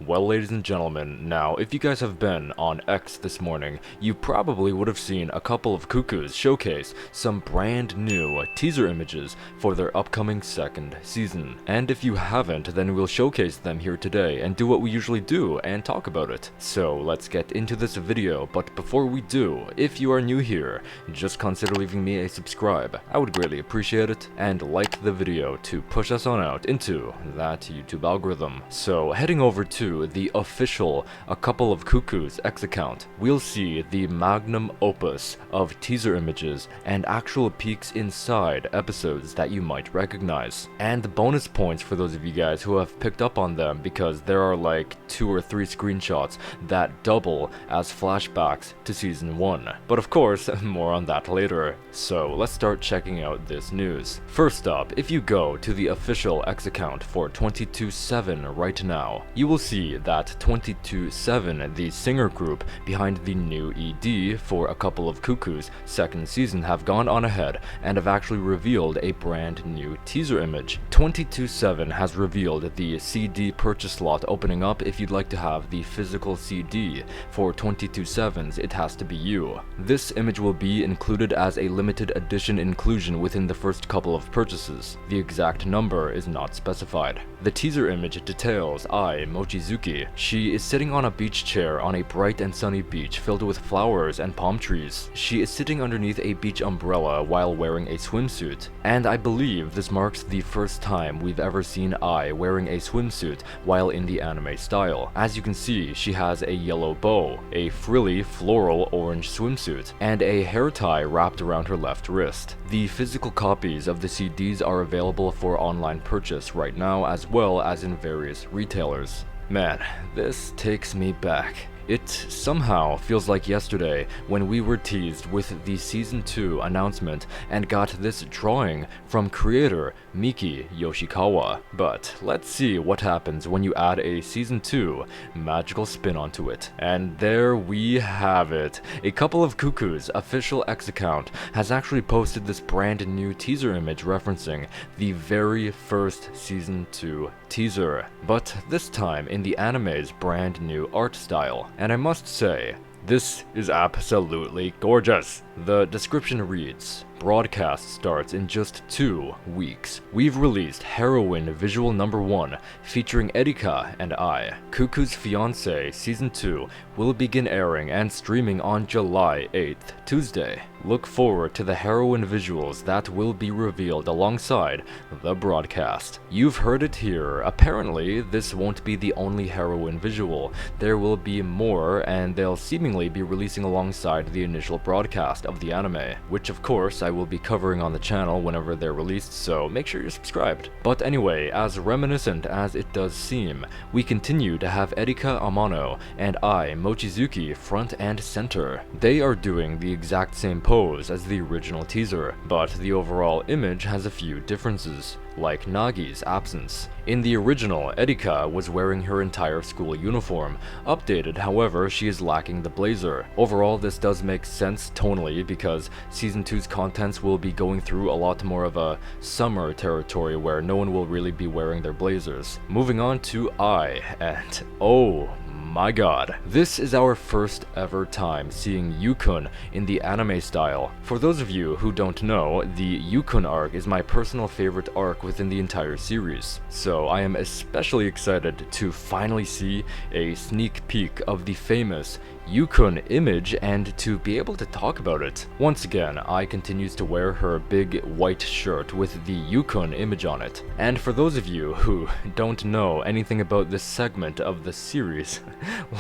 Well, ladies and gentlemen, now, if you guys have been on X this morning, you probably would have seen a Couple of Cuckoos showcase some brand new teaser images for their upcoming second season. And if you haven't, then we'll showcase them here today and do what we usually do and talk about it. So let's get into this video, but before we do, if you are new here, just consider leaving me a subscribe. I would greatly appreciate it, and like the video to push us on out into that YouTube algorithm. So heading over to the official A Couple of Cuckoos X account, we'll see the magnum opus of teaser images and actual peeks inside episodes that you might recognize. And bonus points for those of you guys who have picked up on them, because there are like 2 or 3 screenshots that double as flashbacks to season 1. But of course, more on that later. So let's start checking out this news. First up, if you go to the official X account for 22/7 right now, you will see that 22/7, the singer group behind the new ED for A Couple of Cuckoos second season, have gone on ahead and have actually revealed a brand new teaser image. 22/7 has revealed the CD purchase lot opening up if you'd like to have the physical CD. For 22/7's It Has to Be You. This image will be included as a limited edition inclusion within the first couple of purchases. The exact number is not specified. The teaser image details Mochizuki. She is sitting on a beach chair on a bright and sunny beach filled with flowers and palm trees. She is sitting underneath a beach umbrella while wearing a swimsuit. And I believe this marks the first time we've ever seen wearing a swimsuit while in the anime style. As you can see, she has a yellow bow, a frilly floral orange swimsuit, and a hair tie wrapped around her left wrist. The physical copies of the CDs are available for online purchase right now, as well as in various retailers. Man, this takes me back. It somehow feels like yesterday when we were teased with the Season 2 announcement and got this drawing from creator Miki Yoshikawa. But let's see what happens when you add a Season 2 magical spin onto it. And there we have it. A Couple of Cuckoos official X account has actually posted this brand new teaser image referencing the very first Season 2 teaser, but this time in the anime's brand new art style. And I must say, this is absolutely gorgeous. The description reads, broadcast starts in just 2 weeks. We've released Heroine Visual Number 1 featuring Erika and I. Cuckoo's Fiancé Season 2 will begin airing and streaming on July 8th, Tuesday. Look forward to the heroine visuals that will be revealed alongside the broadcast. You've heard it here. Apparently, this won't be the only heroine visual. There will be more, and they'll seemingly be releasing alongside the initial broadcast of the anime, which of course I will be covering on the channel whenever they're released, so make sure you're subscribed. But anyway, as reminiscent as it does seem, we continue to have Erika Amano and Mochizuki front and center. They are doing the exact same pose as the original teaser, but the overall image has a few differences, like Nagi's absence. In the original, Erika was wearing her entire school uniform. Updated, however, she is lacking the blazer. Overall, this does make sense tonally because Season 2's contents will be going through a lot more of a summer territory where no one will really be wearing their blazers. Moving on to and oh my god, this is our first ever time seeing Yukun in the anime style. For those of you who don't know, the Yukun arc is my personal favorite arc within the entire series, so I am especially excited to finally see a sneak peek of the famous Yukun image and to be able to talk about it. Once again, I continues to wear her big white shirt with the Yukun image on it. And for those of you who don't know anything about this segment of the series,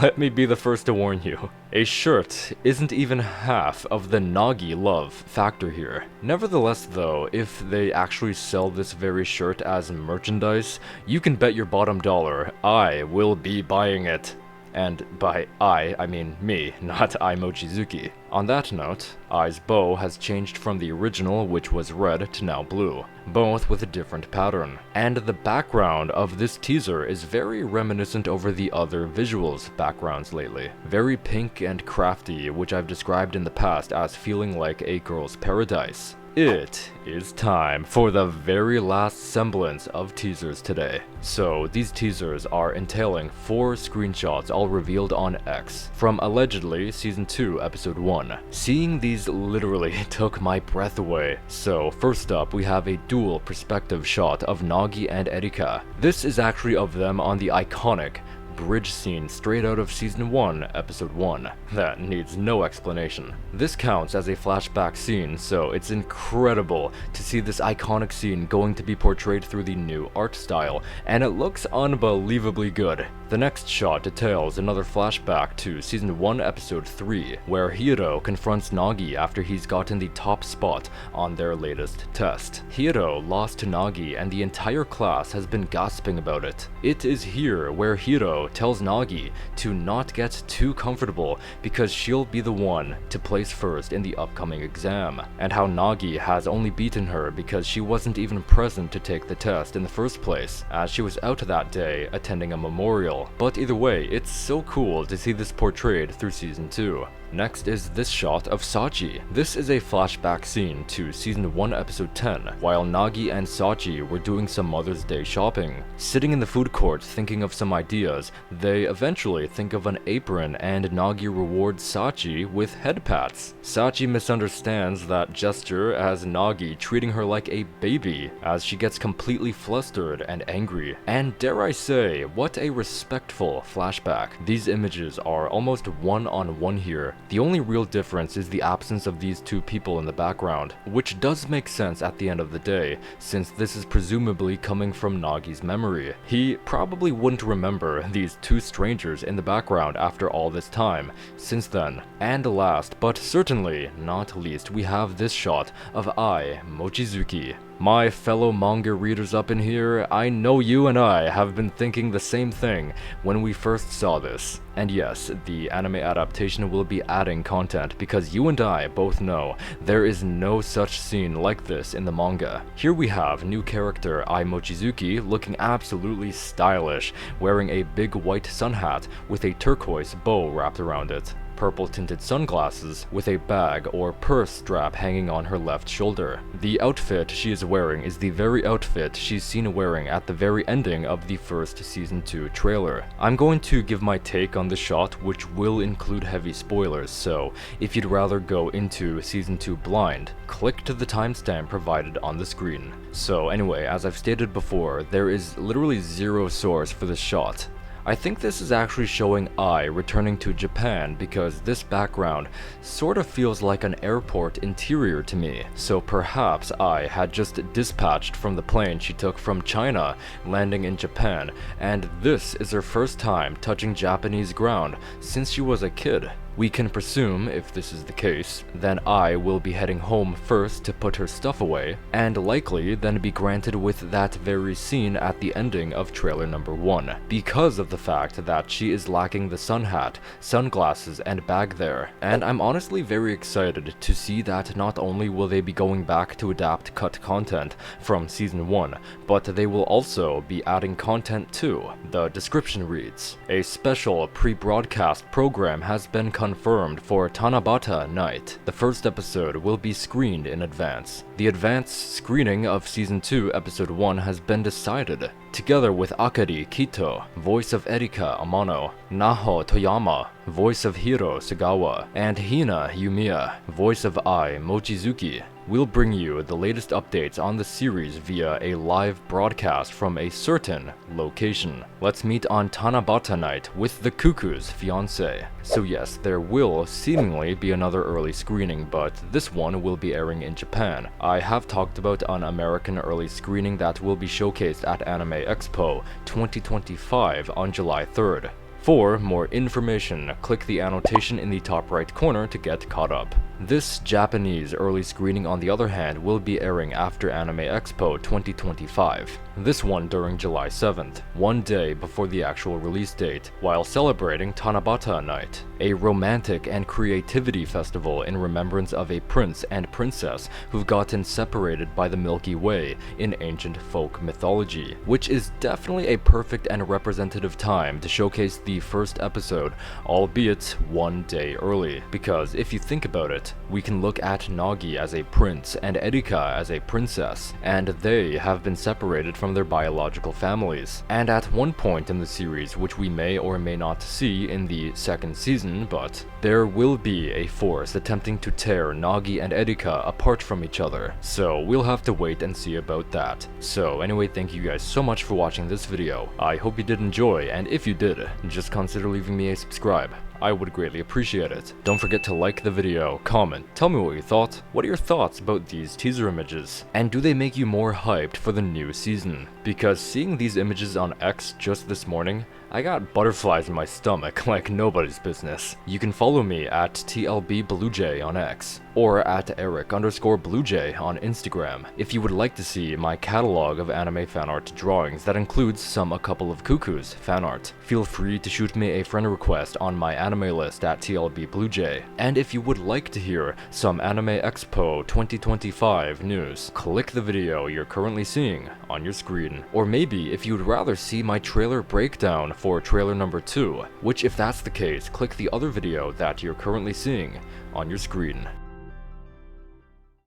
let me be the first to warn you. A shirt isn't even half of the nagi love factor here. Nevertheless though, if they actually sell this very shirt as merchandise, you can bet your bottom dollar I will be buying it. And by I mean me, not Mochizuki. On that note, Ai's bow has changed from the original, which was red, to now blue, both with a different pattern. And the background of this teaser is very reminiscent over the other visuals backgrounds lately. Very pink and crafty, which I've described in the past as feeling like a girl's paradise. it is time for the very last semblance of teasers today. So these teasers are entailing 4 screenshots all revealed on X from allegedly season 2 episode 1. Seeing these literally took my breath away. So first up we have a dual perspective shot of Nagi and Erika. This is actually of them on the iconic bridge scene straight out of season 1 episode 1. That needs no explanation. This counts as a flashback scene, so it's incredible to see this iconic scene going to be portrayed through the new art style, and it looks unbelievably good. The next shot details another flashback to season 1 episode 3, where Hiro confronts Nagi after he's gotten the top spot on their latest test. Hiro lost to Nagi and the entire class has been gossiping about it. It is here where Hiro tells Nagi to not get too comfortable because she'll be the one to place first in the upcoming exam, and how Nagi has only beaten her because she wasn't even present to take the test in the first place, as she was out that day attending a memorial. But either way, it's so cool to see this portrayed through season 2. Next is this shot of Sachi. This is a flashback scene to season 1 episode 10, while Nagi and Sachi were doing some Mother's Day shopping. Sitting in the food court thinking of some ideas, they eventually think of an apron and Nagi rewards Sachi with head pats. Sachi misunderstands that gesture as Nagi treating her like a baby, as she gets completely flustered and angry. And dare I say, what a respectful flashback. These images are almost one-on-one here. The only real difference is the absence of these two people in the background, which does make sense at the end of the day, since this is presumably coming from Nagi's memory. He probably wouldn't remember these two strangers in the background after all this time since then. And last, but certainly not least, we have this shot of Mochizuki. My fellow manga readers up in here, I know you and I have been thinking the same thing when we first saw this. And yes, the anime adaptation will be adding content because you and I both know there is no such scene like this in the manga. Here we have new character Mochizuki looking absolutely stylish, wearing a big white sun hat with a turquoise bow wrapped around it, purple tinted sunglasses with a bag or purse strap hanging on her left shoulder. The outfit she is wearing is the very outfit she's seen wearing at the very ending of the first season 2 trailer. I'm going to give my take on the shot, which will include heavy spoilers, so if you'd rather go into season 2 blind, click to the timestamp provided on the screen. So anyway, as I've stated before, there is literally zero source for this shot. I think this is actually showing returning to Japan because this background sort of feels like an airport interior to me. So perhaps had just dispatched from the plane she took from China, landing in Japan, and this is her first time touching Japanese ground since she was a kid. We can presume, if this is the case, then will be heading home first to put her stuff away, and likely then be granted with that very scene at the ending of trailer number 1, because of the fact that she is lacking the sun hat, sunglasses, and bag there. And I'm honestly very excited to see that not only will they be going back to adapt cut content from season 1, but they will also be adding content too. The description reads, "A special pre-broadcast program has been confirmed for Tanabata Night. The first episode will be screened in advance. The advanced screening of season 2 episode 1 has been decided. Together with Akari Kito, voice of Erika Amano, Naho Toyama, voice of Hiro Sagawa, and Hina Yumiya, voice of Mochizuki, we'll bring you the latest updates on the series via a live broadcast from a certain location. Let's meet on Tanabata Night with the Cuckoo's fiancé." So yes, there will seemingly be another early screening, but this one will be airing in Japan. I have talked about an American early screening that will be showcased at Anime Expo 2025 on July 3rd. For more information, click the annotation in the top right corner to get caught up. This Japanese early screening, on the other hand, will be airing after Anime Expo 2025. This one during July 7th, one day before the actual release date, while celebrating Tanabata Night. a romantic and creativity festival in remembrance of a prince and princess who've gotten separated by the Milky Way in ancient folk mythology, which is definitely a perfect and representative time to showcase the first episode, albeit one day early. Because if you think about it, we can look at Nagi as a prince and Erika as a princess, and they have been separated from their biological families. And at one point in the series, which we may or may not see in the second season, but there will be a force attempting to tear Nagi and Erika apart from each other. So we'll have to wait and see about that. So anyway, thank you guys so much for watching this video. I hope you did enjoy, and if you did, just consider leaving me a subscribe. I would greatly appreciate it. Don't forget to like the video, comment, tell me what you thought. What are your thoughts about these teaser images? And do they make you more hyped for the new season? Because seeing these images on X just this morning, I got butterflies in my stomach like nobody's business. You can follow me at TLBBlueJ on X, or at Eric_BlueJ on Instagram, if you would like to see my catalog of anime fanart drawings that includes some A Couple of Cuckoos fanart. Feel free to shoot me a friend request on my anime list at TLBBlueJ. And if you would like to hear some Anime Expo 2025 news, click the video you're currently seeing on your screen. Or maybe if you'd rather see my trailer breakdown for trailer number 2, which if that's the case, click the other video that you're currently seeing on your screen.